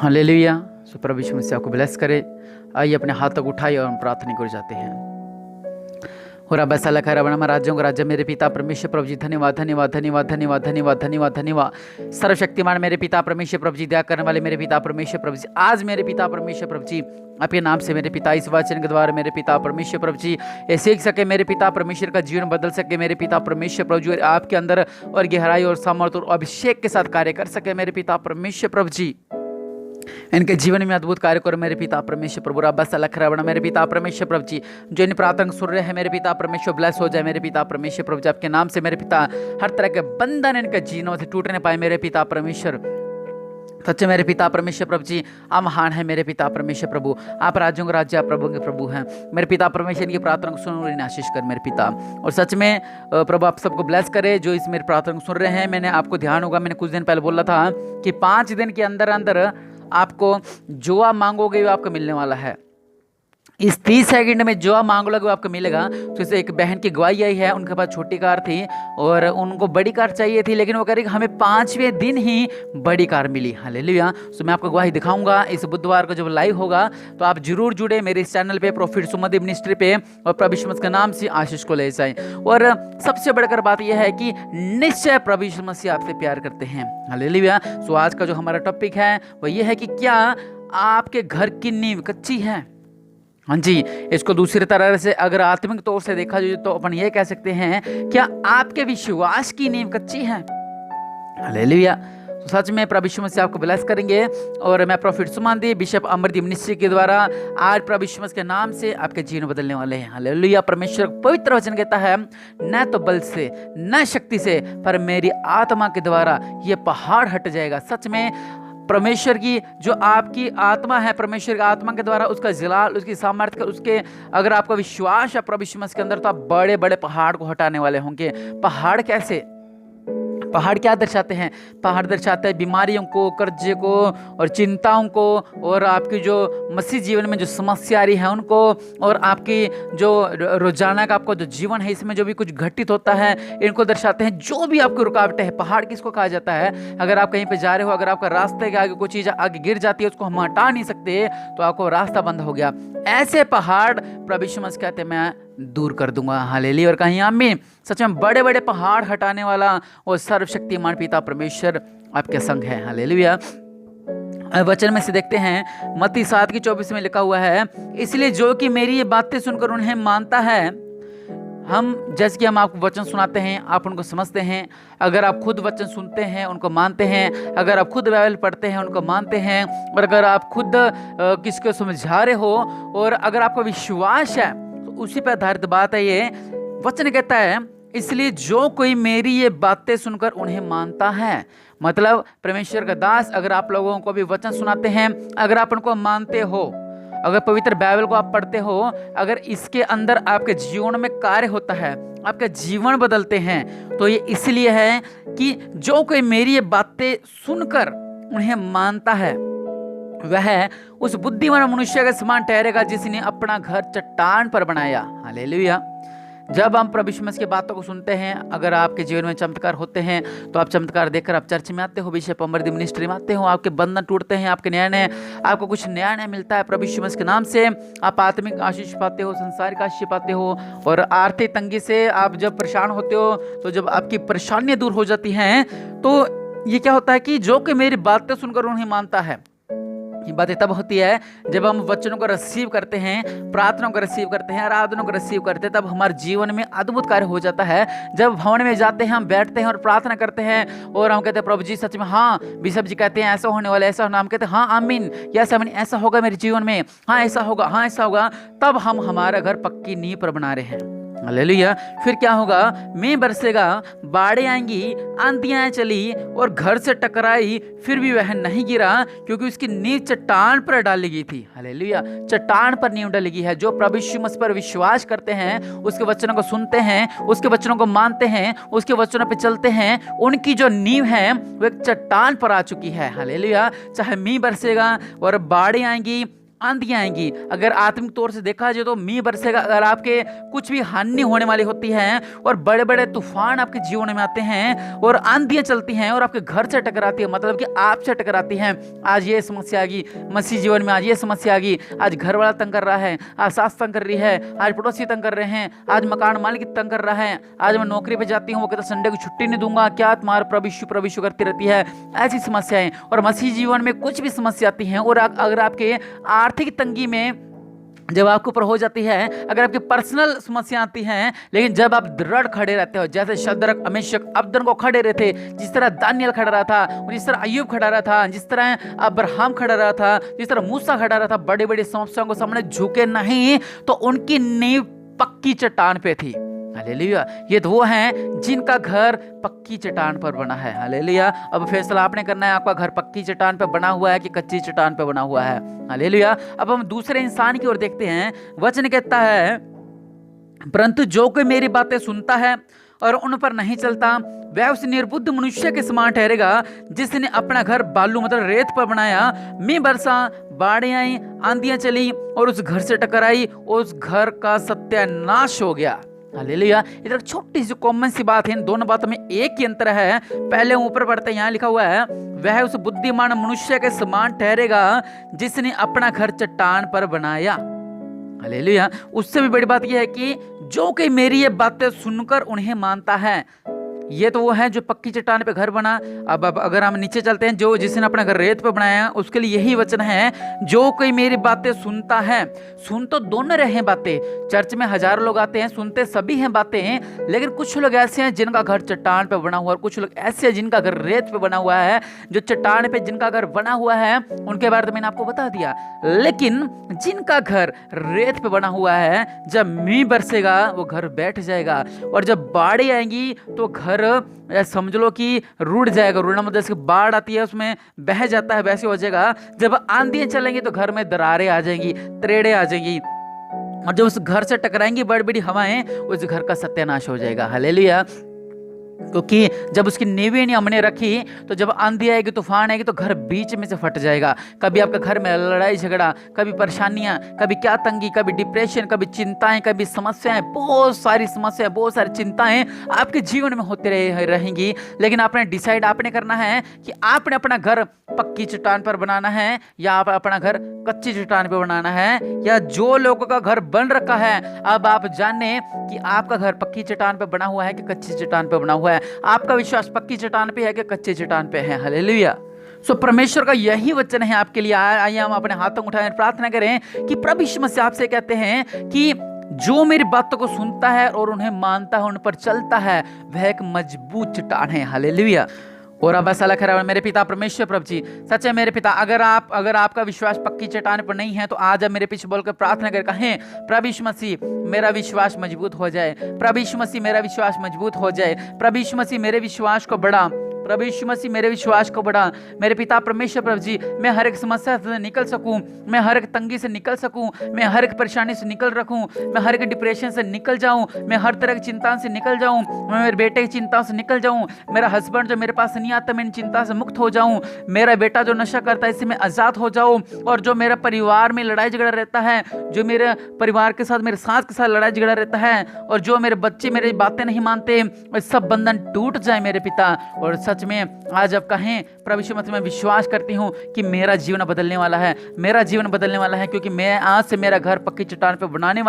Hallelujah. सो प्रभु यीशु मसीह आपको bless करे। आइए अपने हाथ तक उठाइए और हम प्रार्थना कर जाते हैं। और अब ऐसा लगा रहा राज्यों का राज्य मेरे पिता परमेश्वर प्रभु जी, धन्यवाद धन्यवाद धन्यवाद धन्यवाद धन्यवाद धन्यवाद धन्यवाद। सर्वशक्तिमान मेरे पिता परमेश्वर प्रभु जी, दया करने वाले मेरे पिता परमेश्वर प्रभु जी, आज मेरे पिता परमेश्वर प्रभु जी आपके नाम से मेरे पिता इस वचन के द्वारा मेरे पिता परमेश्वर प्रभु जी ये सीख सके, मेरे पिता परमेश्वर का जीवन बदल सके, मेरे पिता परमेश्वर प्रभु जी आपके अंदर और गहराई और सामर्थ्य और अभिषेक के साथ कार्य कर सके, मेरे पिता परमेश्वर प्रभु जी इनके जीवन में अद्भुत कार्य करो मेरे पिता परमेश्वर प्रभु। रब्बा लख रहा मेरे पिता परमेश्वर प्रभु जी, जो इन प्रार्थना सुन रहे हैं मेरे पिता परमेश्वर ब्लेस हो जाए मेरे पिता परमेश्वर प्रभु जी, आपके नाम से मेरे पिता हर तरह के बंधन इनके जीवनों से टूटने पाए मेरे पिता परमेश्वर। सच्चे मेरे पिता परमेश्वर प्रभु जी आप महान है मेरे पिता परमेश्वर प्रभु, आप राज्यों का राज्य आप प्रभु के प्रभु हैं मेरे पिता परमेश्वर। इनकी प्रार्थना को सुन और इन्हें आशीष कर मेरे पिता, और सच में प्रभु आप सबको ब्लेस करे जो इस मेरी प्रार्थना को सुन रहे हैं। मैंने आपको ध्यान होगा, मैंने कुछ दिन पहले बोला था कि 5 दिन के अंदर अंदर आपको जो आप मांगोगे वो आपको मिलने वाला है। इस 30 सेकंड में जो आप मांगोगे वो आपको मिलेगा। तो इसे एक बहन की गवाही आई है, उनके पास छोटी कार थी और उनको बड़ी कार चाहिए थी, लेकिन वो कह रही हमें 5वें दिन ही बड़ी कार मिली। हालेलुया। तो मैं आपको गवाही दिखाऊंगा इस बुधवार को जब लाइव होगा, तो आप जरूर जुड़े मेरे इस चैनल पे प्रॉफिट सुमन मिनिस्ट्री पे और प्रभु यीशु मसीह के नाम से आशीष को ले जाए। और सबसे बढ़कर बात यह है कि निश्चय प्रभु यीशु मसीह आपसे प्यार करते हैं। हालेलुया। सो आज का जो हमारा टॉपिक है वो ये है कि क्या आपके घर की नींव कच्ची है। हाँ जी, इसको दूसरी तरह से अगर आत्मिक तौर से देखा जाए तो अपन ये कह सकते हैं क्या आपके विश्वास की नींव कच्ची है। हालेलुया। तो सच में प्रभु यीशु मसीह आपको ब्लेस करेंगे। और मैं प्रॉफिट सुमन बिशप अमरदीप मिनिस्ट्री के द्वारा आज प्रभु यीशु मसीह के नाम से आपके जीवन बदलने वाले हैं। हालेलुया। परमेश्वर पवित्र वचन कहता है न तो बल से न शक्ति से पर मेरी आत्मा के द्वारा ये पहाड़ हट जाएगा। सच में परमेश्वर की जो आपकी आत्मा है, परमेश्वर की आत्मा के द्वारा उसका जलाल, उसकी सामर्थ्य, उसके अगर आपका विश्वास है प्रभु यीशु मसीह के अंदर, तो आप बड़े बड़े पहाड़ को हटाने वाले होंगे। पहाड़ कैसे? पहाड़ क्या दर्शाते हैं? पहाड़ दर्शाते हैं बीमारियों को, कर्जे को और चिंताओं को, और आपकी जो मसीह जीवन में जो समस्या आ रही है उनको, और आपकी जो रोजाना का आपका जो जीवन है इसमें जो भी कुछ घटित होता है इनको दर्शाते हैं। जो भी आपकी रुकावटें हैं, पहाड़ किसको कहा जाता है? अगर आप कहीं पे जा रहे हो, अगर आपका रास्ते के आगे कोई चीज़ आगे गिर जाती है, उसको हम हटा नहीं सकते, तो आपको रास्ता बंद हो गया। ऐसे पहाड़ प्रभु यीशु मसीह कहते हैं मैं दूर कर दूंगा। हालेलुया। और कहीं आमीन। सच में बड़े बड़े पहाड़ हटाने वाला और सर्वशक्तिमान पिता परमेश्वर आपके संग है। हालेलुया। वचन में से देखते हैं मत्ती 7:24 में लिखा हुआ है, इसलिए जो कि मेरी ये बातें सुनकर उन्हें मानता है, हम जैसे कि हम आपको वचन सुनाते हैं आप उनको समझते हैं, अगर आप खुद वचन सुनते हैं उनको मानते हैं, अगर आप खुद बाइबल पढ़ते हैं उनको मानते हैं, और अगर आप खुद किसी को समझा रहे हो और अगर आपका विश्वास है, तो उसी पर आधारित बात है ये। वचन कहता है इसलिए जो कोई मेरी ये बातें सुनकर उन्हें मानता है, मतलब परमेश्वर का दास अगर आप लोगों को भी वचन सुनाते हैं, अगर आप उनको मानते हो, अगर पवित्र बाइबल को आप पढ़ते हो, अगर इसके अंदर आपके जीवन में कार्य होता है, आपका जीवन बदलते हैं, तो ये इसलिए है कि जो कोई मेरी ये बातें सुनकर उन्हें मानता है वह उस बुद्धिमान मनुष्य के समान ठहरेगा जिसने अपना घर चट्टान पर बनाया। हालेलुया। जब हम प्रभु यीशु मसीह की बातों को सुनते हैं, अगर आपके जीवन में चमत्कार होते हैं, तो आप चमत्कार देखकर आप चर्च में आते हो, बिशप अमरदीप मिनिस्ट्री में आते हो, आपके बंधन टूटते हैं, आपके नया आपको कुछ नया मिलता है प्रभु यीशु मसीह के नाम से। आप आत्मिक आशीष पाते हो, संसारिक आशीष पाते हो, और आर्थिक तंगी से आप जब परेशान होते हो, तो जब आपकी परेशानियां दूर हो जाती हैं, तो ये क्या होता है कि जो कि मेरी बातें सुनकर उन्हें मानता है। ये बातें तब होती है जब हम वचनों को रिसीव करते हैं, प्रार्थनाओं को रिसीव करते हैं, आराधनों को रिसीव करते हैं, तब हमारे जीवन में अद्भुत कार्य हो जाता है। जब भवन में जाते हैं, हम बैठते हैं और प्रार्थना करते हैं और हम कहते हैं प्रभु जी सच में हाँ, बिशप जी कहते हैं ऐसा होने वाला, ऐसा होना, हम कहते हैं हाँ आमीन, यस आमीन, ऐसा होगा मेरे जीवन में, हाँ ऐसा होगा, हाँ ऐसा होगा, तब हम हमारा घर पक्की नींव पर बना रहे हैं। हालेलुया। फिर क्या होगा? मींह बरसेगा, बाढ़ें आएंगी, आंधियां चली और घर से टकराई, फिर भी वह नहीं गिरा क्योंकि उसकी नींव चट्टान पर डाली गई थी। हालेलुया। चट्टान पर नींव डाली गई है। जो प्रभु यीशु मसीह पर विश्वास करते हैं, उसके वचनों को सुनते हैं, उसके वचनों को मानते हैं, उसके वचनों पर चलते हैं, उनकी जो नींव है वो एक चट्टान पर आ चुकी है। हालेलुया। चाहे मींह बरसेगा और बाढ़ें आएंगी, आंधियां आएंगी। अगर आत्मिक तौर से देखा जाए तो मींह बरसेगा। अगर आपके कुछ भी हानि होने वाली होती है और बड़े बड़े तूफान आपके जीवन में आते हैं और आंधियां चलती हैं और आपके घर से टकराती है, मतलब कि आपसे टकराती हैं। आज ये समस्या आ गई मसीह जीवन में, आज ये समस्या आ गई, आज घर वाला तंग कर रहा है, आज सास तंग कर रही है, आज पड़ोसी तंग कर रहे हैं, आज मकान मालिक तंग कर रहा है, आज मैं नौकरी पे जाती हूँ वो कहता संडे को छुट्टी नहीं दूंगा, क्या तुम्हारा प्रभु करती रहती है। ऐसी समस्याएं और मसीह जीवन में कुछ भी समस्या आती हैं। और अगर आपके आर्थिक तंगी में जब आपके ऊपर हो जाती है, अगर आपकी पर्सनल समस्या आती हैं, लेकिन जब आप दृढ़ खड़े रहते हो, जैसे शद्रक मेशक अबदनगो खड़े रहे थे, जिस तरह दानियल खड़ा रहा था, जिस तरह अय्यूब खड़ा रहा था, जिस तरह अब्राहम खड़ा रहा था, जिस तरह मूसा खड़ा रहा था, बड़ी बड़ी समस्याओं को सामने झुके नहीं, तो उनकी नींव पक्की चट्टान पे थी। हालेलुया। ये तो वो हैं जिनका घर पक्की चट्टान पर बना है। हालेलुया। अब फैसला आपने करना है, आपका घर पक्की चट्टान पर बना हुआ है कि कच्ची चट्टान पर बना हुआ है। हालेलुया। अब हम दूसरे इंसान की ओर देखते हैं। वचन कहता है, परंतु जो कोई मेरी बातें सुनता है और उन पर नहीं चलता, वह उस निर्बुद्ध मनुष्य के समान ठहरेगा जिसने अपना घर बालू मतलब रेत पर बनाया। मींह बरसा, बाढ़ें आई, आंधियां चली और उस घर से टकराई, उस घर का सत्यानाश हो गया। हालेलुया। इधर छोटी सी कॉमन सी बात है, इन दोनों बातों में एक ही अंतर है। पहले ऊपर पढ़ते हैं, यहाँ लिखा हुआ है, वह उस बुद्धिमान मनुष्य के समान ठहरेगा जिसने अपना घर चट्टान पर बनाया। हालेलुया। उससे भी बड़ी बात यह है कि जो कि मेरी ये बातें सुनकर उन्हें मानता है, ये तो वो है जो पक्की चट्टान पे घर बना। अब अगर हम नीचे चलते हैं, जो जिसने अपना घर रेत पे बनाया, उसके लिए यही वचन है, जो कोई मेरी बातें सुनता है। सुन तो दोनों रहे हैं बातें। चर्च में हजारों लोग आते हैं, सुनते सभी हैं बातें, लेकिन कुछ लोग ऐसे हैं जिनका घर चट्टान पे बना हुआ है, और कुछ लोग ऐसे हैं जिनका घर रेत पे बना हुआ है। जो चट्टान पे जिनका घर बना हुआ है उनके बारे में मैंने आपको बता दिया, लेकिन जिनका घर रेत पे बना हुआ है, जब मींह बरसेगा वो घर बैठ जाएगा, और जब बाढ़ें आएंगी तो घर समझ लो कि रुड़ जाएगा। रुड़ना मतलब जैसे बाढ़ आती है उसमें बह जाता है, वैसे हो जाएगा। जब आंधियां चलेंगी तो घर में दरारें आ जाएंगी, त्रेड़े आ जाएंगी, और जब उस घर से टकराएंगी बड़ी बड़ी हवाएं, उस घर का सत्यानाश हो जाएगा। हालेलुया। क्योंकि जब उसकी नींवें नहीं हमने रखी, तो जब आंधी आएगी, तूफान आएगी, तो घर बीच में से फट जाएगा। कभी आपके घर में लड़ाई झगड़ा, कभी परेशानियां, कभी क्या तंगी, कभी डिप्रेशन, कभी चिंताएं, कभी समस्याएं, बहुत सारी समस्याएं, बहुत सारी चिंताएं आपके जीवन में होते रहेंगी। लेकिन आपने डिसाइड आपने करना है कि आपने अपना घर पक्की चट्टान पर बनाना है या आप अपना घर कच्ची चट्टान पर बनाना है, या जो लोगों का घर बन रखा है, अब आप जाने कि आपका घर पक्की चट्टान पर बना हुआ है कि कच्ची चट्टान पर बना हुआ है। आपका विश्वास पक्की चट्टान पे है कि कच्चे चट्टान पे है। हालेलुया। सो परमेश्वर का यही वचन है आपके लिए। आइए हम अपने हाथों उठाएं, प्रार्थना करें कि प्रभु यीशु मसीह आपसे कहते हैं कि जो मेरी बातों को सुनता है और उन्हें मानता है, उन पर चलता है, वह एक मजबूत चट्टान है। हालेलुया। और अब ऐसा लग रहा है, मेरे पिता परमेश्वर प्रभु जी, सच है मेरे पिता, अगर आपका विश्वास पक्की चट्टान पर नहीं है, तो आज आप मेरे पीछे बोलकर प्रार्थना कर कहें, प्रभु यीशु मसीह मेरा विश्वास मजबूत हो जाए, प्रभु यीशु मसीह मेरा विश्वास मजबूत हो जाए, प्रभु यीशु मसीह मेरे विश्वास को बढ़ा, प्रभु यीशु मसीह मेरे विश्वास को बढ़ा। मेरे पिता परमेश्वर प्रभु जी, मैं हर एक समस्या से निकल सकूं, मैं हर एक तंगी से निकल सकूं, मैं हर एक परेशानी से निकल रखूं, मैं हर एक डिप्रेशन से निकल जाऊं, मैं हर तरह की चिंता से निकल जाऊं, मैं मेरे बेटे की चिंता से निकल जाऊं, मेरा हस्बैंड जो मेरे पास नहीं आता मैं इन चिंता से मुक्त हो जाऊं, मेरा बेटा जो नशा करता है इससे मैं आजाद हो जाऊं, और जो मेरा परिवार में लड़ाई झगड़ा रहता है, जो मेरे परिवार के साथ, मेरे सास के साथ लड़ाई झगड़ा रहता है, और जो मेरे बच्चे मेरी बातें नहीं मानते, वे सब बंधन टूट जाए मेरे पिता। और सच में आज आप कहें, प्रभु यीशु मसीह मैं विश्वास करती हूँ कि मेरा जीवन बदलने वाला है, मेरा जीवन बदलने वाला है, क्योंकि मैं आज से मेरा घर पक्की चट्टान पर बनाने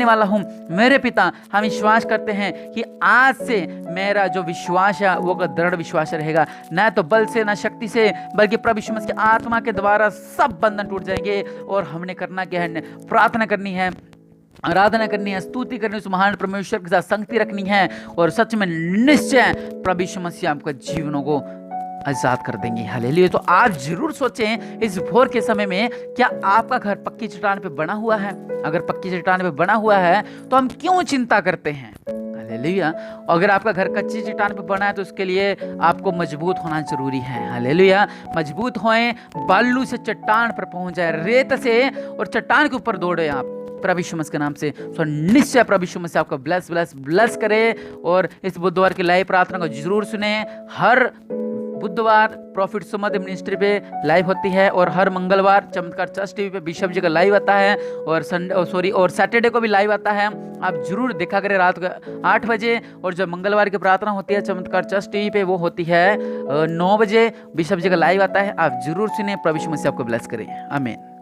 वाला हूँ। मेरे पिता, हम विश्वास करते हैं कि आज से मेरा जो विश्वास है वो दृढ़ विश्वास रहेगा, न तो बल से न शक्ति से, बल्कि प्रभु यीशु मसीह की आत्मा के द्वारा सब बंधन टूट जाएंगे। और हमने करना क्या है? प्रार्थना करनी है, आराधना करनी है, स्तुति करनी है, उस महान परमेश्वर के साथ संगति रखनी है, और सच में निश्चय प्रभु यीशु मसीह आपका जीवनों को आजाद कर देंगे। हालेलुया। तो आप जरूर सोचें इस भोर के समय में, क्या आपका घर पक्की चट्टान पे बना हुआ है? अगर पक्की चट्टान पे बना हुआ है तो हम क्यों चिंता करते हैं? हालेलुया। अगर आपका घर कच्ची चट्टान पे बना है तो उसके लिए आपको मजबूत होना जरूरी है। हालेलुया। मजबूत होएं, बालू से चट्टान पर पहुंच जाए, रेत से और चट्टान के ऊपर दौड़े आप प्रभु यीशु मसीह के नाम से। तो निश्चय प्रभु यीशु मसीह आपको ब्लेस करे। और इस बुधवार की लाइव प्रार्थना को जरूर सुने। हर बुधवार प्रॉफिट सुमध मिनिस्ट्री पे लाइव होती है, और हर मंगलवार चमत्कार चर्च टीवी पे बिशप जी का लाइव आता है, और और सैटरडे को भी लाइव आता है। आप जरूर देखा करें रात को 8 बजे। और जो मंगलवार की प्रार्थना होती है चमत्कार चर्च टीवी पे, वो होती है 9 बजे, बिशप जी का लाइव आता है। आप जरूर सुने। प्रभु यीशु मसीह आपको ब्लेस करें। आमीन।